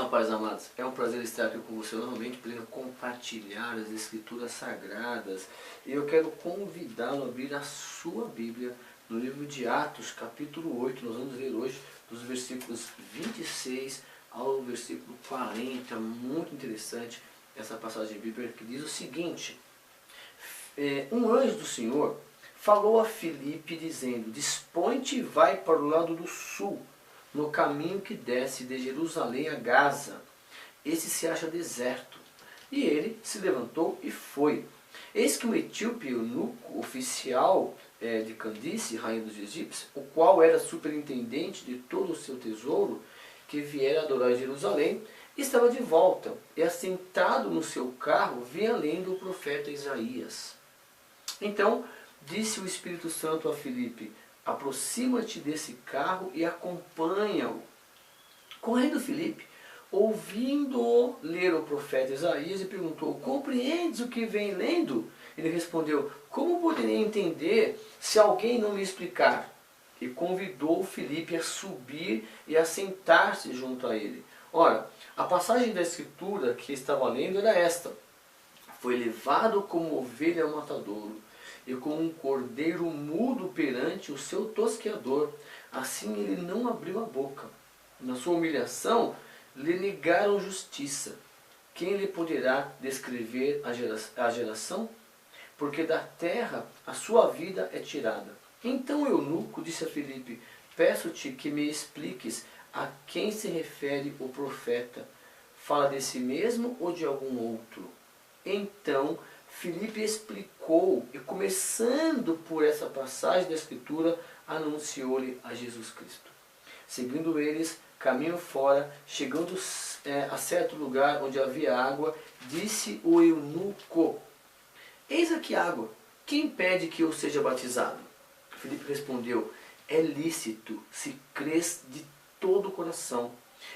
Paz amados, é um prazer estar aqui com você novamente para compartilhar as escrituras sagradas. E eu quero convidá-lo a abrir a sua Bíblia no livro de Atos, capítulo 8. Nós vamos ler hoje dos versículos 26 ao versículo 40. Muito interessante essa passagem bíblica que diz o seguinte: um anjo do Senhor falou a Filipe dizendo: dispõe-te e vai para o lado do sul, no caminho que desce de Jerusalém a Gaza. Esse se acha deserto. E ele se levantou e foi. Eis que o etíope eunuco, oficial de Candice, rainha dos egípcios, o qual era superintendente de todo o seu tesouro, que viera adorar Jerusalém, estava de volta, e assentado no seu carro, vinha lendo o profeta Isaías. Então disse o Espírito Santo a Filipe: aproxima-te desse carro e acompanha-o. Correndo Filipe, ouvindo-o ler o profeta Isaías, e perguntou: compreendes o que vem lendo? Ele respondeu: como poderia entender se alguém não me explicar? E convidou Filipe a subir e a sentar-se junto a ele. Ora, a passagem da escritura que estava lendo era esta: foi levado como ovelha ao matadouro, e como um cordeiro mudo perante o seu tosqueador, assim ele não abriu a boca. Na sua humilhação lhe negaram justiça. Quem lhe poderá descrever a geração? Porque da terra a sua vida é tirada. Então o eunuco disse a Filipe: peço-te que me expliques a quem se refere o profeta. Fala de si mesmo ou de algum outro? Então Filipe explicou, e começando por essa passagem da Escritura, anunciou-lhe a Jesus Cristo. Seguindo eles, caminho fora, chegando a certo lugar onde havia água, disse o eunuco: eis aqui água, quem impede que eu seja batizado? Filipe respondeu: é lícito, se crês de todo o coração.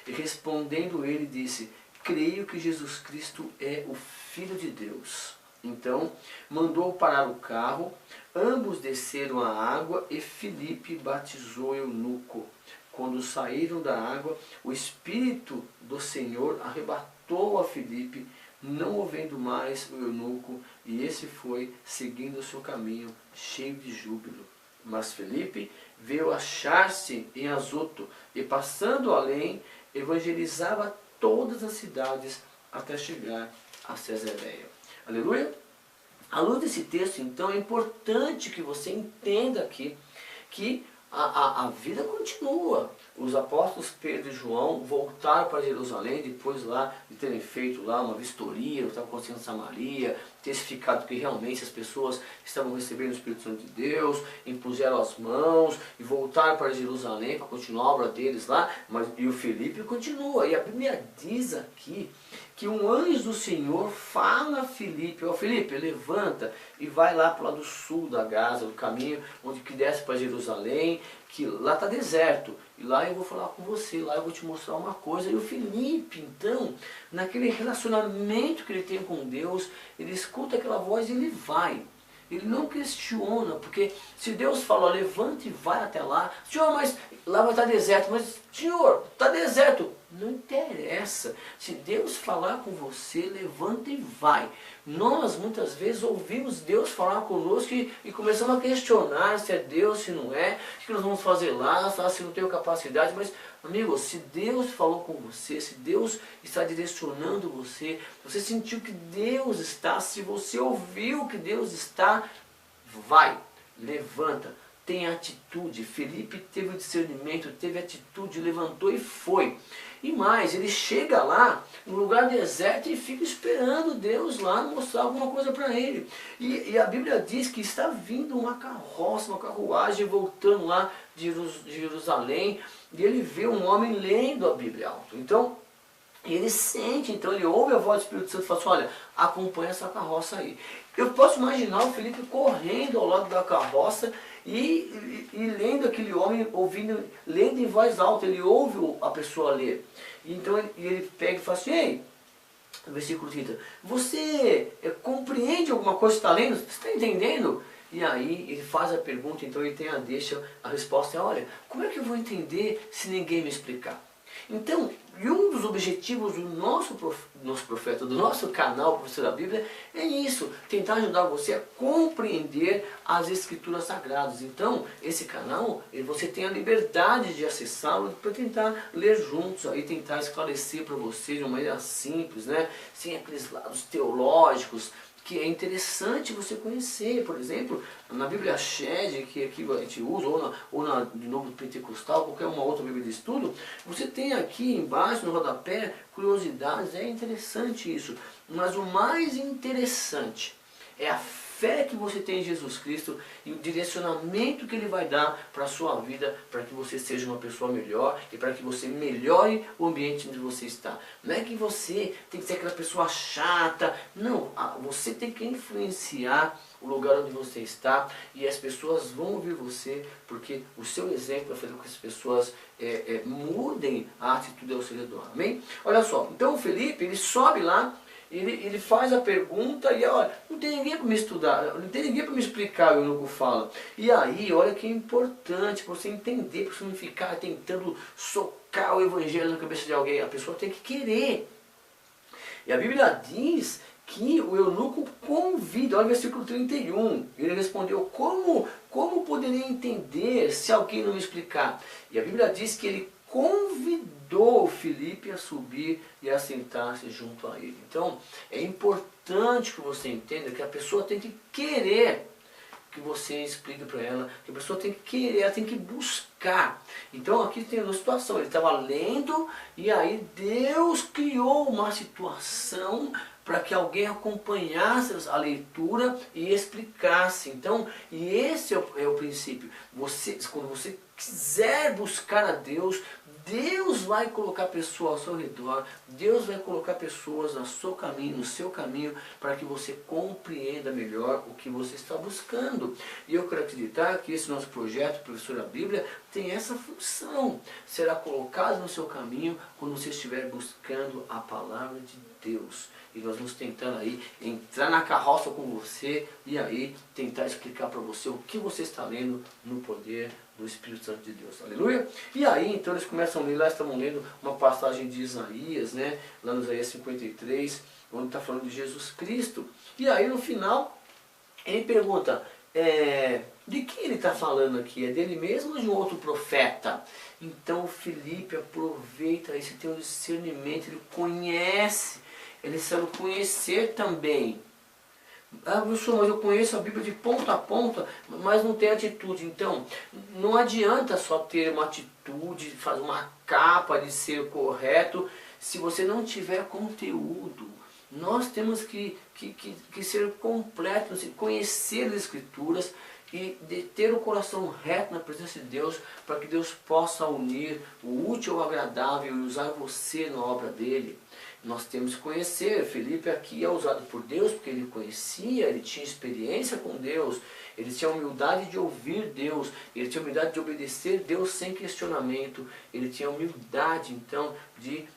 E respondendo ele, disse: creio que Jesus Cristo é o Filho de Deus. Então mandou parar o carro, ambos desceram à água e Filipe batizou o eunuco. Quando saíram da água, o Espírito do Senhor arrebatou a Filipe, não o vendo mais o eunuco, e esse foi seguindo o seu caminho, cheio de júbilo. Mas Filipe veio achar-se em Azoto, e passando além, evangelizava todas as cidades até chegar a Cesareia. Aleluia? À luz desse texto, então, é importante que você entenda aqui que a vida continua. Os apóstolos Pedro e João voltaram para Jerusalém, depois lá de terem feito lá uma vistoria, o que estava acontecendo em Samaria, testificado que realmente as pessoas estavam recebendo o Espírito Santo de Deus, impuseram as mãos e voltaram para Jerusalém para continuar a obra deles lá. E o Filipe continua. E a Bíblia diz aqui que um anjo do Senhor fala a Filipe: ó Filipe, levanta e vai lá para o lado sul da Gaza, do caminho onde que desce para Jerusalém, que lá está deserto, e lá eu vou falar com você, lá eu vou te mostrar uma coisa. E o Filipe, então, naquele relacionamento que ele tem com Deus, ele escuta aquela voz e ele vai. Ele não questiona, porque se Deus fala: levante e vai até lá, Senhor, mas lá vai estar deserto, mas Senhor, está deserto. Não interessa. Se Deus falar com você, levanta e vai. Nós muitas vezes ouvimos Deus falar conosco e começamos a questionar se é Deus, se não é, o que nós vamos fazer lá, se não tenho capacidade. Mas, amigo, se Deus falou com você, se Deus está direcionando você, você sentiu que Deus está, se você ouviu que Deus está, vai, levanta. Tem atitude. Filipe teve o discernimento, teve atitude, levantou e foi. E mais, ele chega lá, no lugar deserto, e fica esperando Deus lá mostrar alguma coisa para ele. E a Bíblia diz que está vindo uma carroça, uma carruagem voltando lá de Jerusalém, e ele vê um homem lendo a Bíblia alto. Então, ele sente, então ele ouve a voz do Espírito Santo e fala assim: olha, acompanha essa carroça aí. Eu posso imaginar o Filipe correndo ao lado da carroça e lendo aquele homem, lendo em voz alta. Ele ouve a pessoa ler. Então ele pega e fala assim: ei, versículo 30, você compreende alguma coisa que está lendo? Você está entendendo? E aí ele faz a pergunta, então ele tem a resposta é: olha, como é que eu vou entender se ninguém me explicar? Então, e um dos objetivos do nosso profeta, do nosso canal Professor da Bíblia, é isso, tentar ajudar você a compreender as Escrituras Sagradas. Então, esse canal, você tem a liberdade de acessá-lo para tentar ler juntos, aí tentar esclarecer para você de uma maneira simples, né? Sem aqueles lados teológicos, que é interessante você conhecer. Por exemplo, na Bíblia Shed, que aqui a gente usa, ou na de Novo Pentecostal, qualquer uma outra Bíblia de estudo, você tem aqui embaixo no rodapé curiosidades. É interessante isso, mas o mais interessante é a fé que você tem em Jesus Cristo e o direcionamento que Ele vai dar para a sua vida, para que você seja uma pessoa melhor e para que você melhore o ambiente onde você está. Não é que você tem que ser aquela pessoa chata, não, você tem que influenciar o lugar onde você está e as pessoas vão ouvir você, porque o seu exemplo vai fazer com que as pessoas mudem a atitude ao seu redor, amém? Olha só, então o Felipe, ele sobe lá, ele faz a pergunta e olha, não tem ninguém para me estudar, não tem ninguém para me explicar, o eunuco fala. E aí, olha que é importante para você entender, para você não ficar tentando socar o evangelho na cabeça de alguém. A pessoa tem que querer. E a Bíblia diz que o eunuco convida, olha o versículo 31, ele respondeu, como poderia entender se alguém não me explicar? E a Bíblia diz que ele convidou Filipe a subir e a sentar-se junto a ele. Então, é importante que você entenda que a pessoa tem que querer que você explique para ela, que a pessoa tem que querer, ela tem que buscar. Então, aqui tem uma situação, ele estava lendo e aí Deus criou uma situação para que alguém acompanhasse a leitura e explicasse. Então, e esse é o princípio. Quando você quiser buscar a Deus, Deus vai colocar pessoas ao seu redor, Deus vai colocar pessoas no seu caminho, para que você compreenda melhor o que você está buscando. E eu quero acreditar que esse nosso projeto, Professor da Bíblia, tem essa função. Será colocado no seu caminho quando você estiver buscando a palavra de Deus. E nós vamos tentando aí entrar na carroça com você e aí tentar explicar para você o que você está lendo no poder do Espírito Santo de Deus. Aleluia? E aí então eles começam a ler, lá estavam lendo uma passagem de Isaías, né? Lá no Isaías 53, onde está falando de Jesus Cristo. E aí no final ele pergunta, de quem ele está falando aqui? É dele mesmo ou de um outro profeta? Então Filipe aproveita isso, tem um discernimento, ele conhece, ele sabe conhecer também. Ah, professor, mas eu conheço a Bíblia de ponta a ponta, mas não tem atitude. Então, não adianta só ter uma atitude, fazer uma capa de ser correto, se você não tiver conteúdo. Nós temos que ser completos, conhecer as Escrituras e de ter o coração reto na presença de Deus, para que Deus possa unir o útil ao agradável e usar você na obra dele. Nós temos que conhecer. Felipe aqui é usado por Deus porque ele conhecia, ele tinha experiência com Deus, ele tinha humildade de ouvir Deus, ele tinha humildade de obedecer Deus sem questionamento, ele tinha humildade então de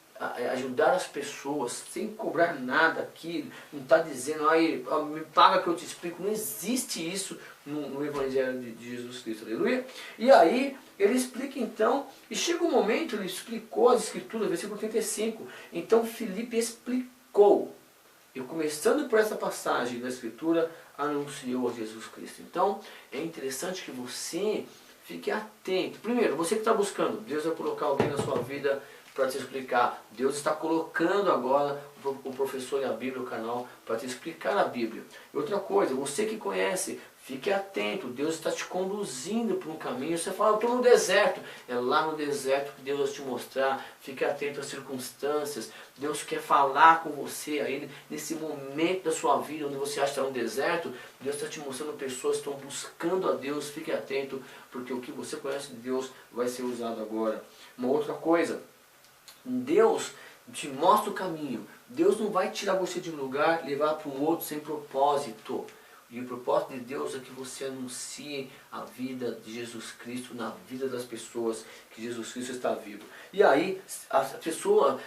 ajudar as pessoas sem cobrar nada aqui, não está dizendo, aí me paga que eu te explico, não existe isso no Evangelho de Jesus Cristo, aleluia. E aí ele explica então, e chega um momento, ele explicou as Escrituras, versículo 35, então Filipe explicou, e começando por essa passagem da Escritura, anunciou a Jesus Cristo. Então é interessante que você fique atento. Primeiro, você que está buscando, Deus vai colocar alguém na sua vida para te explicar. Deus está colocando agora o professor e a Bíblia, o canal, para te explicar a Bíblia. E outra coisa, você que conhece, fique atento. Deus está te conduzindo por um caminho. Você fala, eu estou no deserto. É lá no deserto que Deus vai te mostrar. Fique atento às circunstâncias. Deus quer falar com você aí nesse momento da sua vida, onde você acha que está no deserto. Deus está te mostrando pessoas que estão buscando a Deus. Fique atento, porque o que você conhece de Deus vai ser usado agora. Uma outra coisa, Deus te mostra o caminho. Deus não vai tirar você de um lugar e levar para um outro sem propósito. E o propósito de Deus é que você anuncie a vida de Jesus Cristo na vida das pessoas, que Jesus Cristo está vivo. E aí, a pessoa,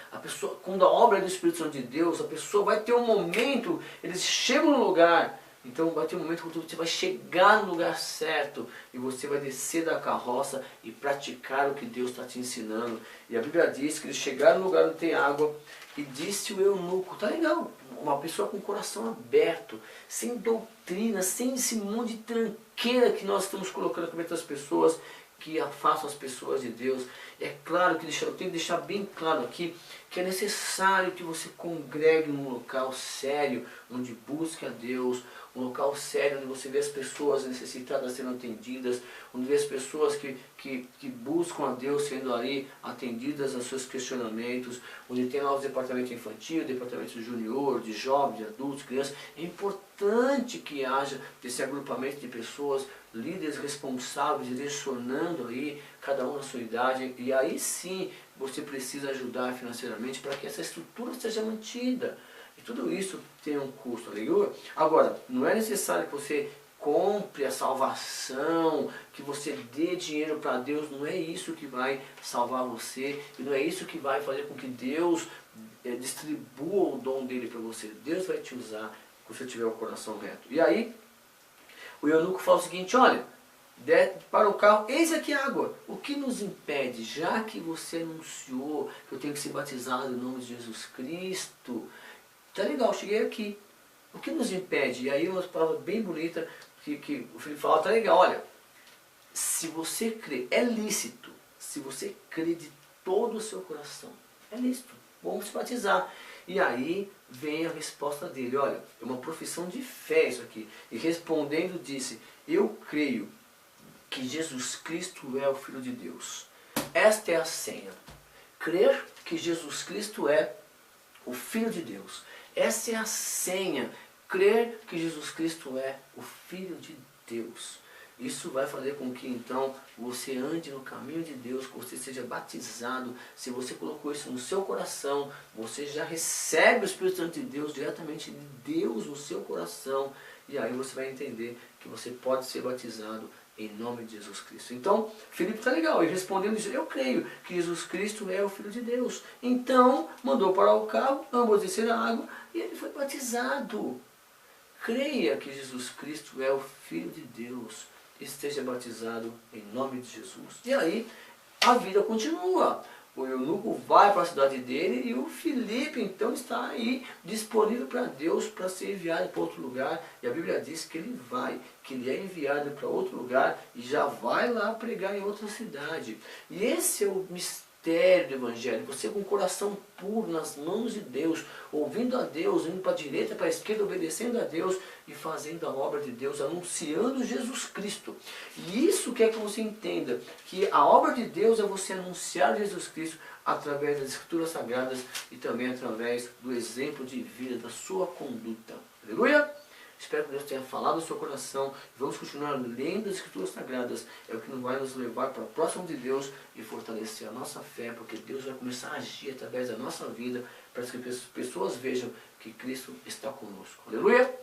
quando a obra é do Espírito Santo de Deus, a pessoa vai ter um momento, eles chegam no lugar, Então vai ter um momento quando você vai chegar no lugar certo e você vai descer da carroça e praticar o que Deus está te ensinando. E a Bíblia diz que eles chegaram no lugar onde tem água e disse o eunuco, tá legal, uma pessoa com o coração aberto, sem doutrina, sem esse monte de tranqueira que nós estamos colocando na cabeça das pessoas, que afastam as pessoas de Deus. É claro que eu tenho que deixar bem claro aqui que é necessário que você congregue num local sério, onde busque a Deus, um local sério onde você vê as pessoas necessitadas sendo atendidas, onde vê as pessoas que buscam a Deus sendo ali atendidas aos seus questionamentos, onde tem lá os departamentos infantil, departamento junior, de jovens, de adultos, crianças. É importante que haja esse agrupamento de pessoas, líderes responsáveis, direcionando aí cada um na sua idade, e aí sim você precisa ajudar financeiramente para que essa estrutura seja mantida. E tudo isso tem um custo, aleluia? Agora, não é necessário que você compre a salvação, que você dê dinheiro para Deus, não é isso que vai salvar você, e não é isso que vai fazer com que Deus distribua o dom dele para você. Deus vai te usar se você tiver o coração reto. E aí, o eunuco fala o seguinte, olha, para o carro, eis aqui a água. O que nos impede, já que você anunciou que eu tenho que ser batizado em nome de Jesus Cristo, tá legal, cheguei aqui. O que nos impede? E aí uma palavra bem bonita que o Filipe fala, tá legal, olha, se você crê, é lícito, se você crê de todo o seu coração, é lícito, vamos se batizar. E aí vem a resposta dele, olha, é uma profissão de fé isso aqui. E respondendo disse, eu creio que Jesus Cristo é o Filho de Deus. Esta é a senha. Crer que Jesus Cristo é o Filho de Deus. Essa é a senha. Crer que Jesus Cristo é o Filho de Deus. Isso vai fazer com que então você ande no caminho de Deus, que você seja batizado. Se você colocou isso no seu coração, você já recebe o Espírito Santo de Deus diretamente de Deus no seu coração. E aí você vai entender que você pode ser batizado em nome de Jesus Cristo. Então, Filipe está legal, e respondendo isso, eu creio que Jesus Cristo é o Filho de Deus. Então, mandou parar o carro, ambos desceram a água, e ele foi batizado. Creia que Jesus Cristo é o Filho de Deus. Esteja batizado em nome de Jesus. E aí, a vida continua. O eunuco vai para a cidade dele e o Filipe então está aí disponível para Deus para ser enviado para outro lugar. E a Bíblia diz que ele vai, que ele é enviado para outro lugar e já vai lá pregar em outra cidade. E esse é o mistério do Evangelho. Você com o coração puro nas mãos de Deus, ouvindo a Deus, indo para a direita, para a esquerda, obedecendo a Deus e fazendo a obra de Deus, anunciando Jesus Cristo. E isso quer que você entenda, que a obra de Deus é você anunciar Jesus Cristo através das Escrituras Sagradas e também através do exemplo de vida, da sua conduta. Aleluia! Espero que Deus tenha falado no seu coração. Vamos continuar lendo as Escrituras Sagradas. É o que vai nos levar para próximo de Deus e fortalecer a nossa fé, porque Deus vai começar a agir através da nossa vida para que as pessoas vejam que Cristo está conosco. Aleluia!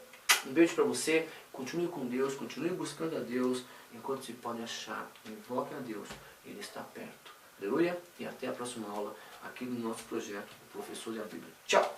Um beijo para você. Continue com Deus, continue buscando a Deus enquanto se pode achar. Invoque a Deus, Ele está perto. Aleluia! E até a próxima aula aqui no nosso projeto, o Professor da Bíblia. Tchau!